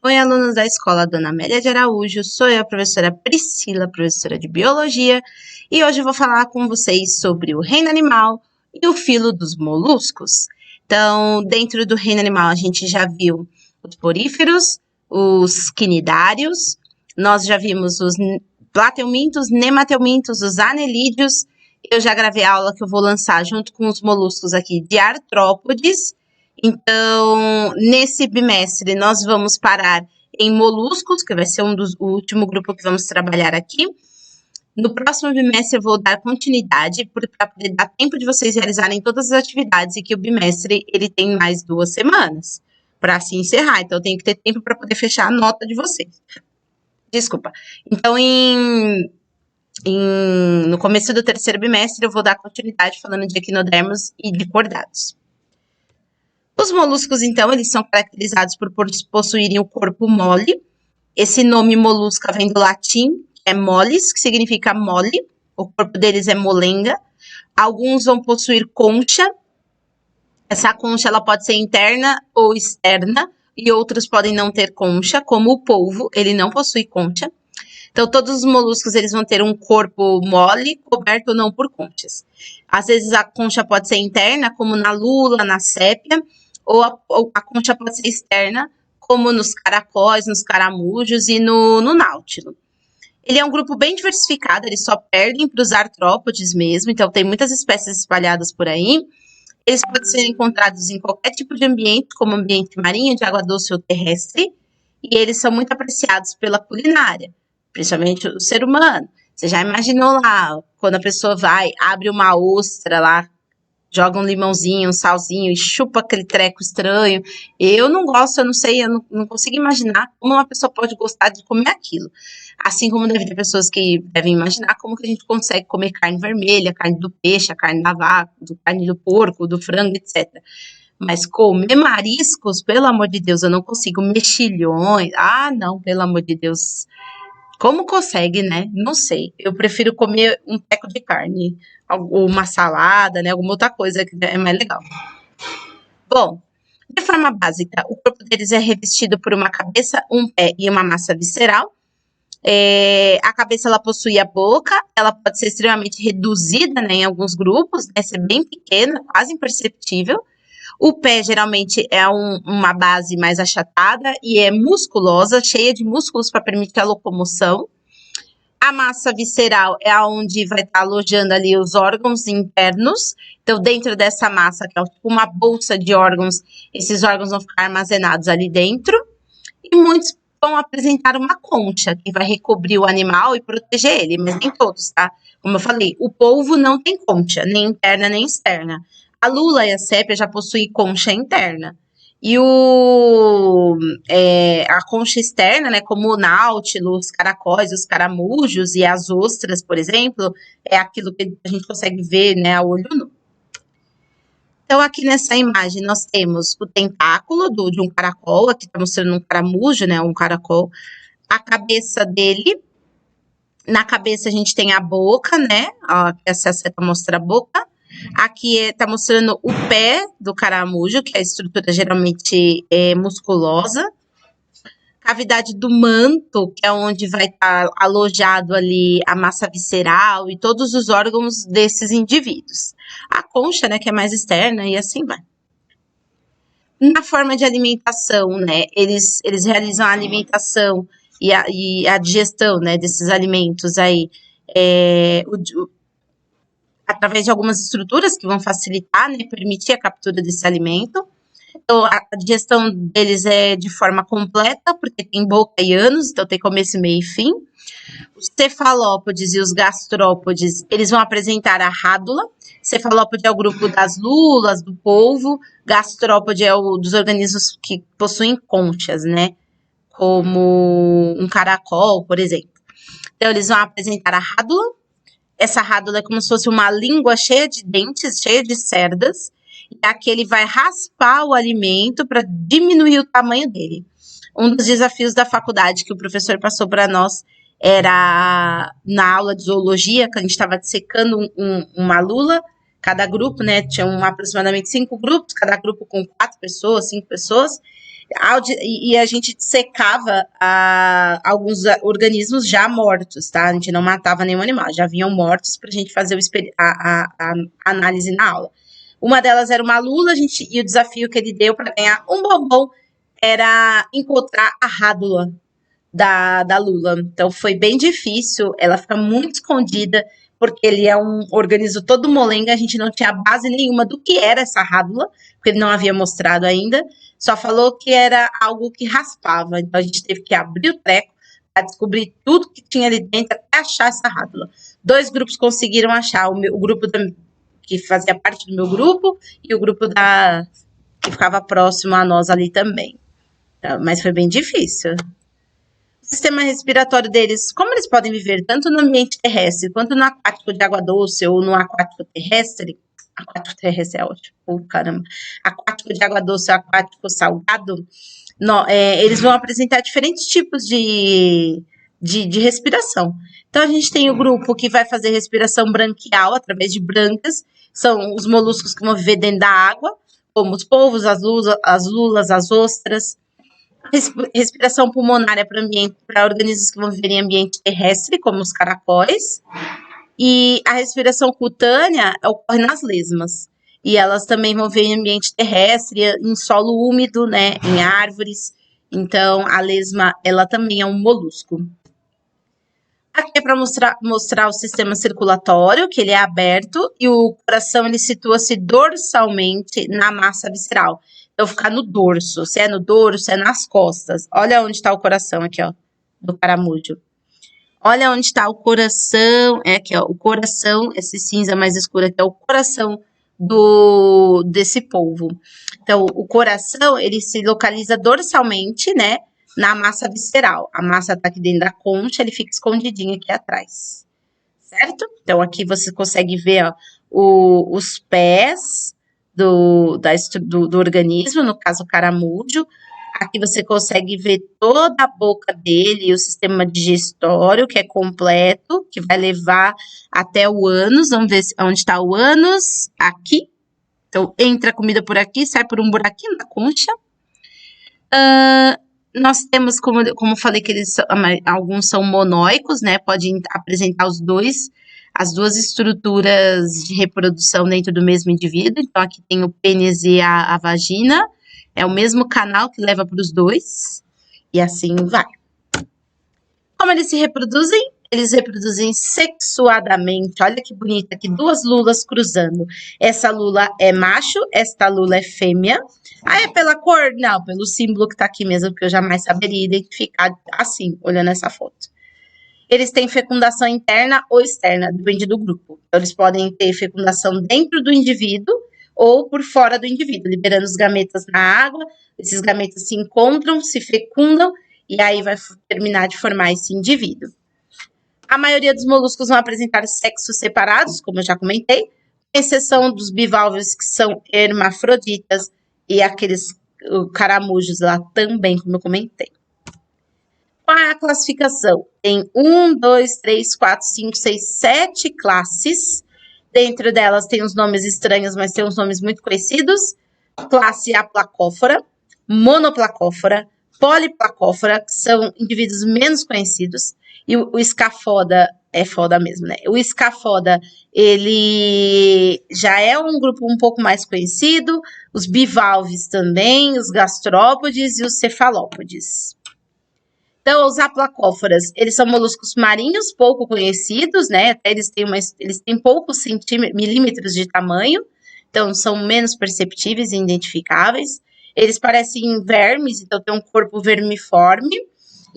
Oi, alunos da Escola Dona Amélia de Araújo, sou eu, a professora Priscila, professora de Biologia, e hoje eu vou falar com vocês sobre o reino animal e o filo dos moluscos. Então, dentro do reino animal, a gente já viu os poríferos, os quinidários, nós já vimos os plateumintos, nemateumintos, os anelídeos. Eu já gravei a aula que eu vou lançar junto com os moluscos aqui de artrópodes. Então, nesse bimestre, nós vamos parar em moluscos, que vai ser o último grupo que vamos trabalhar aqui. No próximo bimestre, eu vou dar continuidade para poder dar tempo de vocês realizarem todas as atividades e que o bimestre ele tem mais 2 semanas para se encerrar. Então, eu tenho que ter tempo para poder fechar a nota de vocês. Desculpa. Então, no começo do terceiro bimestre, eu vou dar continuidade falando de equinodermos e de cordados. Os moluscos, então, eles são caracterizados por possuírem o corpo mole. Esse nome molusca vem do latim, é mollis, que significa mole. O corpo deles é molenga. Alguns vão possuir concha. Essa concha ela pode ser interna ou externa, e outros podem não ter concha, como o polvo, ele não possui concha. Então, todos os moluscos eles vão ter um corpo mole, coberto ou não por conchas. Às vezes, a concha pode ser interna, como na lula, na sépia, ou a concha pode ser externa, como nos caracóis, nos caramujos e no náutilo. Ele é um grupo bem diversificado, eles só perdem para os artrópodes mesmo, então tem muitas espécies espalhadas por aí. Eles podem ser encontrados em qualquer tipo de ambiente, como ambiente marinho, de água doce ou terrestre, e eles são muito apreciados pela culinária, principalmente o ser humano. Você já imaginou lá, quando a pessoa vai, abre uma ostra lá, joga um limãozinho, um salzinho e chupa aquele treco estranho. Eu não gosto, eu não sei, eu não consigo imaginar como uma pessoa pode gostar de comer aquilo. Assim como deve ter pessoas que devem imaginar como que a gente consegue comer carne vermelha, carne do peixe, a carne da vaca, carne do porco, do frango, etc. Mas comer mariscos, pelo amor de Deus, eu não consigo. Mexilhões, não, pelo amor de Deus. Como consegue, né? Não sei. Eu prefiro comer um teco de carne, ou uma salada, né? Alguma outra coisa que é mais legal. Bom, de forma básica, o corpo deles é revestido por uma cabeça, um pé e uma massa visceral. A cabeça, ela possui a boca, ela pode ser extremamente reduzida, né, em alguns grupos, né, ser bem pequena, quase imperceptível. O pé, geralmente, é uma base mais achatada e é musculosa, cheia de músculos para permitir a locomoção. A massa visceral é onde vai estar alojando ali os órgãos internos. Então, dentro dessa massa, que é tipo uma bolsa de órgãos, esses órgãos vão ficar armazenados ali dentro. E muitos vão apresentar uma concha, que vai recobrir o animal e proteger ele, mas nem todos, tá? Como eu falei, o polvo não tem concha, nem interna nem externa. A lula e a sépia já possuem concha interna. E a concha externa, né, como o náutilo, os caracóis, os caramujos e as ostras, por exemplo, é aquilo que a gente consegue ver, né, a olho nu. Então, aqui nessa imagem, nós temos o tentáculo de um caracol, aqui está mostrando um caramujo, né, um caracol, a cabeça dele. Na cabeça a gente tem a boca, né, ó, essa seta mostra a boca. Aqui está mostrando o pé do caramujo, que é a estrutura geralmente musculosa. Cavidade do manto, que é onde vai estar alojado ali a massa visceral e todos os órgãos desses indivíduos. A concha, né, que é mais externa e assim vai. Na forma de alimentação, né, eles realizam a alimentação e a digestão, né, desses alimentos aí, através de algumas estruturas que vão facilitar, né, permitir a captura desse alimento. Então, a digestão deles é de forma completa, porque tem boca e ânus, então tem começo, meio e fim. Os cefalópodes e os gastrópodes, eles vão apresentar a rádula. Cefalópode é o grupo das lulas, do polvo. Gastrópode é o dos organismos que possuem conchas, né? Como um caracol, por exemplo. Então, eles vão apresentar a rádula. Essa rádula é como se fosse uma língua cheia de dentes, cheia de cerdas. E aqui ele vai raspar o alimento para diminuir o tamanho dele. Um dos desafios da faculdade que o professor passou para nós era na aula de zoologia, que a gente estava dissecando uma lula, cada grupo, né, tinha aproximadamente 5 grupos, cada grupo com 4 pessoas, 5 pessoas, E a gente secava alguns organismos já mortos, tá? A gente não matava nenhum animal, já vinham mortos para a gente fazer a análise na aula. Uma delas era uma lula, e o desafio que ele deu para ganhar um bombom era encontrar a rádula da lula. Então foi bem difícil, ela fica muito escondida, porque ele é um organismo todo molenga, a gente não tinha base nenhuma do que era essa rádula, porque ele não havia mostrado ainda, só falou que era algo que raspava, então a gente teve que abrir o treco para descobrir tudo que tinha ali dentro até achar essa rádula. 2 grupos conseguiram achar, o grupo que fazia parte do meu grupo e o grupo que ficava próximo a nós ali também. Então, mas foi bem difícil. O sistema respiratório deles, como eles podem viver tanto no ambiente terrestre quanto no aquático de água doce ou no aquático terrestre é ótimo, caramba, aquático de água doce ou aquático salgado, eles vão apresentar diferentes tipos de respiração. Então, a gente tem o grupo que vai fazer respiração branquial, através de brancas, são os moluscos que vão viver dentro da água, como os polvos, as lulas, as ostras. Respiração pulmonar é para organismos que vão viver em ambiente terrestre, como os caracóis. E a respiração cutânea ocorre nas lesmas. E elas também vão viver em ambiente terrestre, em solo úmido, né, em árvores. Então, a lesma, ela também é um molusco. Aqui é para mostrar o sistema circulatório, que ele é aberto, e o coração, ele situa-se dorsalmente na massa visceral. Então, ficar no dorso, se é no dorso, se é nas costas. Olha onde está o coração aqui, ó, do caramujo. Olha onde está o coração, aqui, ó, o coração, esse cinza mais escuro aqui é o coração desse polvo. Então, o coração, ele se localiza dorsalmente, né, na massa visceral. A massa tá aqui dentro da concha, ele fica escondidinho aqui atrás, certo? Então, aqui você consegue ver, ó, os pés do organismo, no caso o caramujo. Aqui você consegue ver toda a boca dele, o sistema digestório, que é completo, que vai levar até o ânus. Vamos ver onde está o ânus. Aqui. Então, entra a comida por aqui, sai por um buraquinho na concha. Nós temos, como falei, que alguns são monóicos, né? Podem apresentar as duas estruturas de reprodução dentro do mesmo indivíduo. Então, aqui tem o pênis e a vagina. É o mesmo canal que leva para os dois. E assim vai. Como eles se reproduzem? Eles reproduzem sexuadamente. Olha que bonita aqui, 2 lulas cruzando. Essa lula é macho, esta lula é fêmea. Ah, é pela cor? Não, pelo símbolo que tá aqui mesmo, porque eu jamais saberia identificar assim, olhando essa foto. Eles têm fecundação interna ou externa, depende do grupo. Então, eles podem ter fecundação dentro do indivíduo ou por fora do indivíduo, liberando os gametas na água. Esses gametas se encontram, se fecundam, e aí vai terminar de formar esse indivíduo. A maioria dos moluscos vão apresentar sexos separados, como eu já comentei, com exceção dos bivalves, que são hermafroditas, e aqueles caramujos lá também, como eu comentei. Qual é a classificação? Tem 1, 2, 3, 4, 5, 6, 7 classes. Dentro delas tem uns nomes estranhos, mas tem uns nomes muito conhecidos. Classe Aplacófora, Monoplacófora, Poliplacófora, que são indivíduos menos conhecidos. E o escafoda, é foda mesmo, né? O escafoda, ele já é um grupo um pouco mais conhecido. Os bivalves também, os gastrópodes e os cefalópodes. Então, os aplacóforas, eles são moluscos marinhos pouco conhecidos, né? Até eles têm poucos milímetros de tamanho, então são menos perceptíveis e identificáveis. Eles parecem vermes, então tem um corpo vermiforme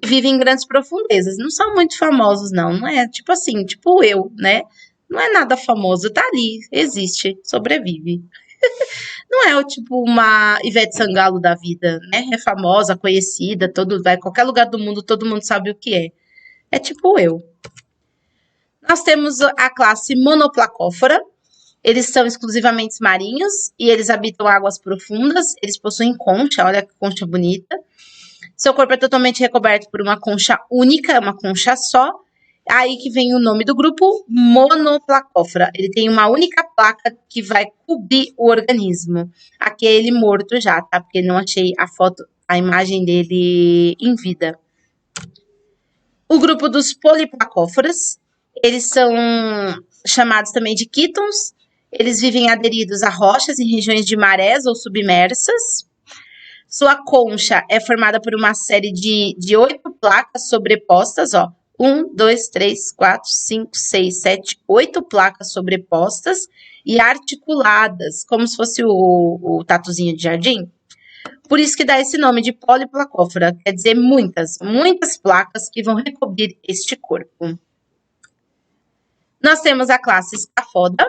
e vivem em grandes profundezas. Não são muito famosos, não é tipo assim, tipo eu, né? Não é nada famoso, tá ali, existe, sobrevive. Não é tipo uma Ivete Sangalo da vida, né? É famosa, conhecida, vai qualquer lugar do mundo, todo mundo sabe o que é. É tipo eu. Nós temos a classe Monoplacófora. Eles são exclusivamente marinhos e eles habitam águas profundas. Eles possuem concha, olha que concha bonita. Seu corpo é totalmente recoberto por uma concha única, uma concha só. Aí que vem o nome do grupo, Monoplacófora. Ele tem uma única placa que vai cobrir o organismo. Aqui é ele morto já, tá? Porque não achei a foto a imagem dele em vida. O grupo dos poliplacóforas, eles são chamados também de quítons. Eles vivem aderidos a rochas em regiões de marés ou submersas. Sua concha é formada por uma série de 8 placas sobrepostas, ó. 1, 2, 3, 4, 5, 6, 7, 8 placas sobrepostas e articuladas, como se fosse o tatuzinho de jardim. Por isso que dá esse nome de poliplacófora, quer dizer muitas placas que vão recobrir este corpo. Nós temos a classe Scaphoda,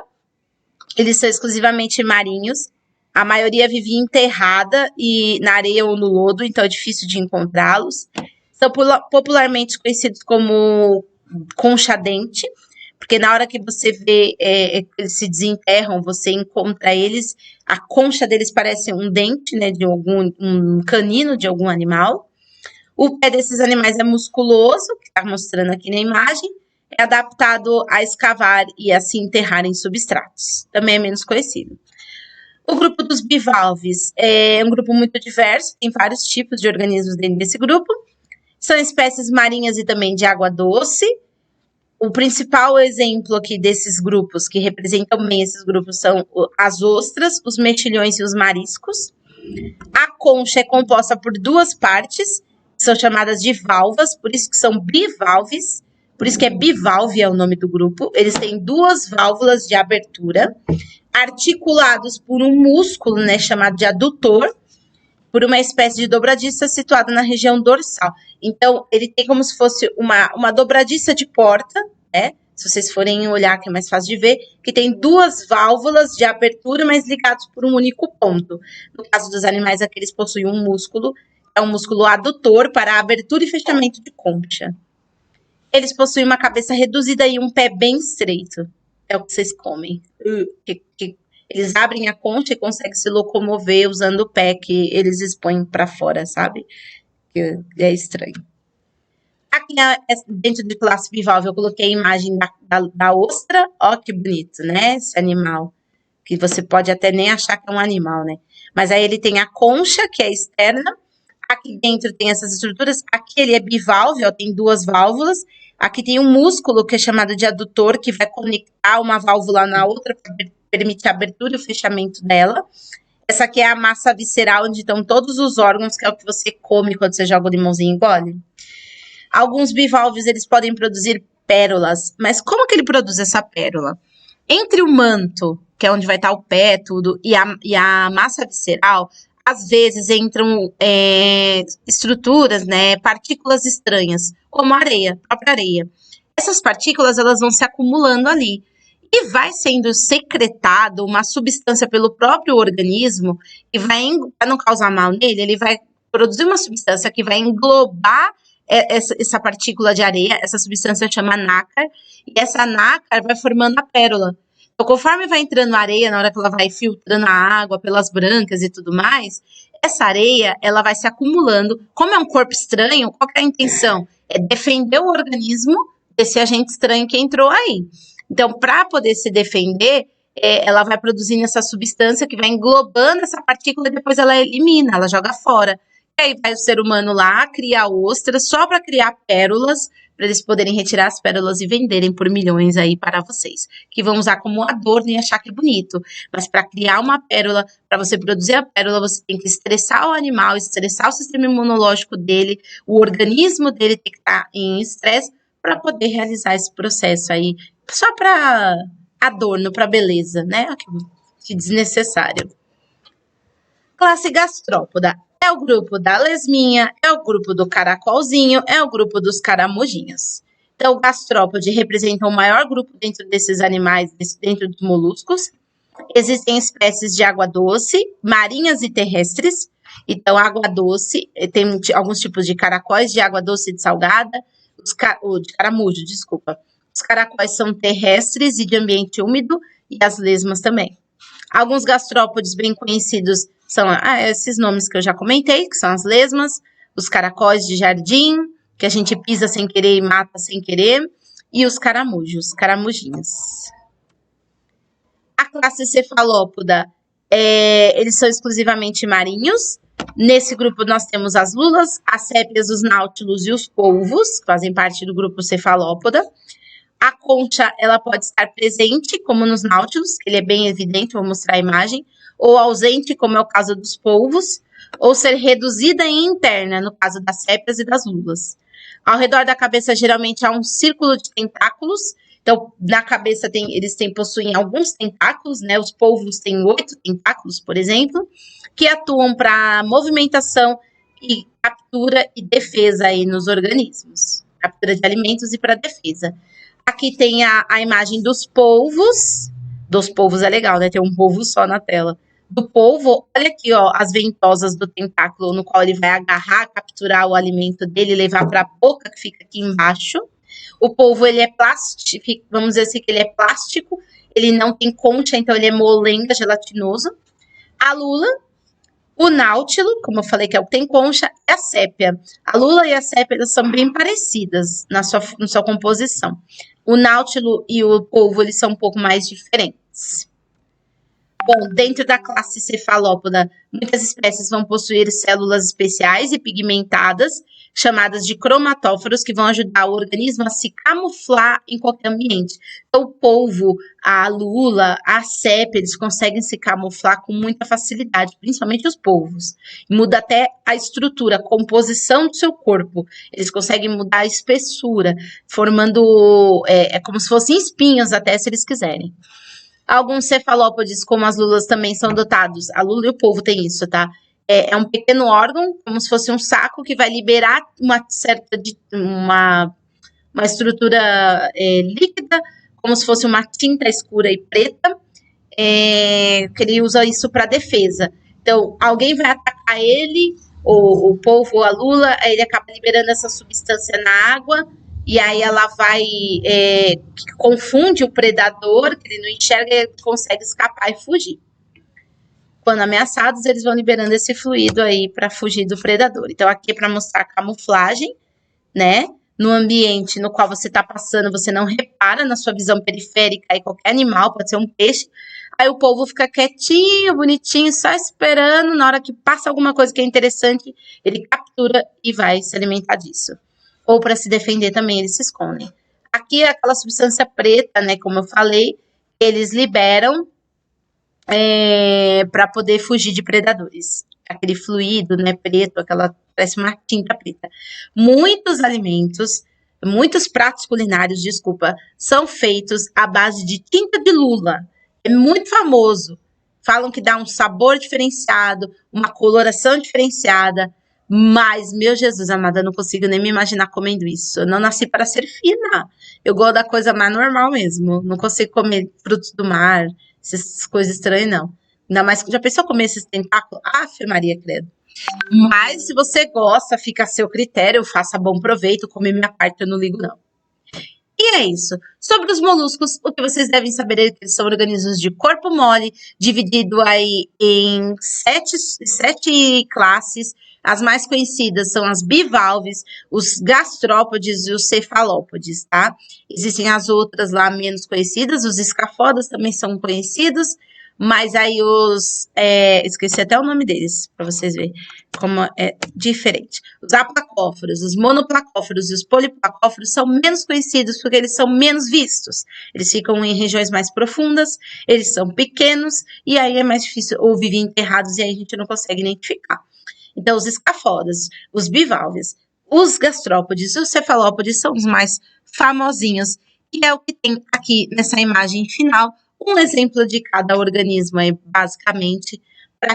eles são exclusivamente marinhos, a maioria vive enterrada e na areia ou no lodo, então é difícil de encontrá-los. São popularmente conhecidos como concha-dente, porque na hora que você vê eles se desenterram, você encontra eles, a concha deles parece um dente, né, de um canino de algum animal. O pé desses animais é musculoso, que está mostrando aqui na imagem, é adaptado a escavar e a se enterrar em substratos. Também é menos conhecido. O grupo dos bivalves é um grupo muito diverso, tem vários tipos de organismos dentro desse grupo. São espécies marinhas e também de água doce. O principal exemplo aqui desses grupos, que representam bem esses grupos, são as ostras, os mexilhões e os mariscos. A concha é composta por 2 partes, que são chamadas de valvas, por isso que são bivalves, por isso que é bivalve é o nome do grupo. Eles têm 2 válvulas de abertura, articulados por um músculo, né, chamado de adutor, por uma espécie de dobradiça situada na região dorsal. Então, ele tem como se fosse uma dobradiça de porta, né? Se vocês forem olhar, que é mais fácil de ver, que tem 2 válvulas de abertura, mas ligados por um único ponto. No caso dos animais, aqui eles possuem um músculo, é um músculo adutor para abertura e fechamento de concha. Eles possuem uma cabeça reduzida e um pé bem estreito. É o que vocês comem. Eles abrem a concha e conseguem se locomover usando o pé que eles expõem para fora, sabe? Que é estranho. Aqui dentro de classe bivalve eu coloquei a imagem da ostra. Ó que bonito, né? Esse animal. Que você pode até nem achar que é um animal, né? Mas aí ele tem a concha, que é externa. Aqui dentro tem essas estruturas. Aqui ele é bivalve, ó, tem 2 válvulas. Aqui tem um músculo que é chamado de adutor, que vai conectar uma válvula na outra para permitir a abertura e o fechamento dela. Essa aqui é a massa visceral, onde estão todos os órgãos, que é o que você come quando você joga o limãozinho e engole. Alguns bivalves, eles podem produzir pérolas, mas como que ele produz essa pérola? Entre o manto, que é onde vai estar o pé, tudo, e a massa visceral, às vezes entram estruturas, né, partículas estranhas, como a areia, a própria areia. Essas partículas, elas vão se acumulando ali. E vai sendo secretado uma substância pelo próprio organismo, que vai, para não causar mal nele, ele vai produzir uma substância que vai englobar essa partícula de areia, essa substância chama nácar, e essa nácar vai formando a pérola. Então, conforme vai entrando a areia, na hora que ela vai filtrando a água pelas brancas e tudo mais, essa areia, ela vai se acumulando. Como é um corpo estranho, qual que é a intenção? É defender o organismo desse agente estranho que entrou aí. Então, para poder se defender, ela vai produzindo essa substância que vai englobando essa partícula e depois ela elimina, ela joga fora. E aí vai o ser humano lá, criar ostras, só para criar pérolas, para eles poderem retirar as pérolas e venderem por milhões aí para vocês, que vão usar como adorno e achar que é bonito. Mas para criar uma pérola, para você produzir a pérola, você tem que estressar o animal, estressar o sistema imunológico dele, o organismo dele tem que estar em estresse para poder realizar esse processo aí, só para adorno, para beleza, né? Que desnecessário. Classe gastrópoda. É o grupo da lesminha, é o grupo do caracolzinho, é o grupo dos caramujinhos. Então, o gastrópode representa o maior grupo dentro desses animais, dentro dos moluscos. Existem espécies de água doce, marinhas e terrestres. Então, água doce, tem alguns tipos de caracóis de água doce e de salgada, de caramujo, desculpa. Os caracóis são terrestres e de ambiente úmido, e as lesmas também. Alguns gastrópodes bem conhecidos são esses nomes que eu já comentei, que são as lesmas, os caracóis de jardim, que a gente pisa sem querer e mata sem querer, e os caramujos, caramujinhos. A classe cefalópoda, eles são exclusivamente marinhos, Nesse grupo nós temos as lulas, as sépias, os náutilos e os polvos, que fazem parte do grupo cefalópoda. A concha, ela pode estar presente, como nos náutilos, que ele é bem evidente, vou mostrar a imagem, ou ausente, como é o caso dos polvos, ou ser reduzida e interna, no caso das sépias e das lulas. Ao redor da cabeça, geralmente, há um círculo de tentáculos. Então, na cabeça, possuem alguns tentáculos, né? Os polvos têm 8 tentáculos, por exemplo, que atuam para movimentação e captura e defesa aí nos organismos. Captura de alimentos e para defesa. Aqui tem a imagem dos polvos. Dos polvos é legal, né? Tem um polvo só na tela. Do polvo, olha aqui, ó, as ventosas do tentáculo, no qual ele vai agarrar, capturar o alimento dele e levar para a boca, que fica aqui embaixo. O polvo, ele é plástico, vamos dizer assim, que ele é plástico, ele não tem concha, então ele é molenga, gelatinoso. A lula, o náutilo, como eu falei que é o que tem concha, é a sépia. A lula e a sépia, elas são bem parecidas na sua composição. O náutilo e o polvo, eles são um pouco mais diferentes. Bom, dentro da classe cefalópoda, muitas espécies vão possuir células especiais e pigmentadas, chamadas de cromatóforos, que vão ajudar o organismo a se camuflar em qualquer ambiente. Então, o polvo, a lula, a sépia, eles conseguem se camuflar com muita facilidade, principalmente os polvos. Muda até a estrutura, a composição do seu corpo. Eles conseguem mudar a espessura, formando, como se fossem espinhos até, se eles quiserem. Alguns cefalópodes, como as lulas, também são dotados. A lula e o polvo tem isso, tá? É um pequeno órgão, como se fosse um saco, que vai liberar uma estrutura líquida, como se fosse uma tinta escura e preta, que ele usa isso para defesa. Então, alguém vai atacar ele, ou o polvo ou a lula, aí ele acaba liberando essa substância na água, e aí ela vai, confunde o predador, que ele não enxerga, e ele consegue escapar e fugir. Quando ameaçados, eles vão liberando esse fluido aí para fugir do predador. Então, aqui é para mostrar a camuflagem, né? No ambiente no qual você está passando, você não repara na sua visão periférica aí qualquer animal, pode ser um peixe. Aí o polvo fica quietinho, bonitinho, só esperando. Na hora que passa alguma coisa que é interessante, ele captura e vai se alimentar disso. Ou para se defender também, eles se escondem. Aqui é aquela substância preta, né? Como eu falei, eles liberam para poder fugir de predadores. Aquele fluido, né, preto, parece uma tinta preta. Muitos alimentos, muitos pratos culinários, são feitos à base de tinta de lula. É muito famoso. Falam que dá um sabor diferenciado, uma coloração diferenciada. Mas, meu Jesus amado, eu não consigo nem me imaginar comendo isso. Eu não nasci para ser fina. Eu gosto da coisa mais normal mesmo. Não consigo comer frutos do mar, essas coisas estranhas, não. Ainda mais que já pensou comer esses tentáculos? Aff, Maria, credo. Mas se você gosta, fica a seu critério, faça bom proveito, come minha parte, eu não ligo, não. E é isso. Sobre os moluscos, o que vocês devem saber é que eles são organismos de corpo mole, dividido aí em sete classes. As mais conhecidas são as bivalves, os gastrópodes e os cefalópodes, tá? Existem as outras lá menos conhecidas, os escafodas também são conhecidos, mas aí esqueci até o nome deles, para vocês verem como é diferente. Os aplacóforos, os monoplacóforos e os poliplacóforos são menos conhecidos porque eles são menos vistos. Eles ficam em regiões mais profundas, eles são pequenos e aí é mais difícil, ou vivem enterrados e aí a gente não consegue identificar. Então, os escafodas, os bivalves, os gastrópodes e os cefalópodes são os mais famosinhos. E é o que tem aqui nessa imagem final, um exemplo de cada organismo aí, basicamente, para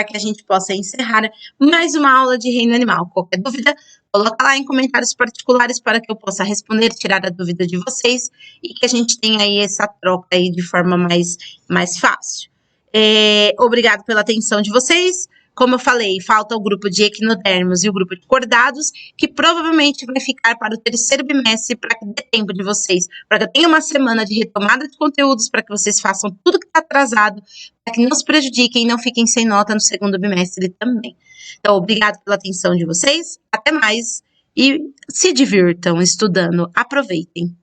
que a gente possa encerrar mais uma aula de reino animal. Qualquer dúvida, coloca lá em comentários particulares para que eu possa responder, tirar a dúvida de vocês e que a gente tenha aí essa troca aí de forma mais fácil. Obrigado pela atenção de vocês. Como eu falei, falta o grupo de equinodermos e o grupo de cordados, que provavelmente vai ficar para o terceiro bimestre, para que dê tempo de vocês, para que eu tenha uma semana de retomada de conteúdos, para que vocês façam tudo que está atrasado, para que não se prejudiquem e não fiquem sem nota no segundo bimestre também. Então, obrigado pela atenção de vocês, até mais e se divirtam estudando, aproveitem.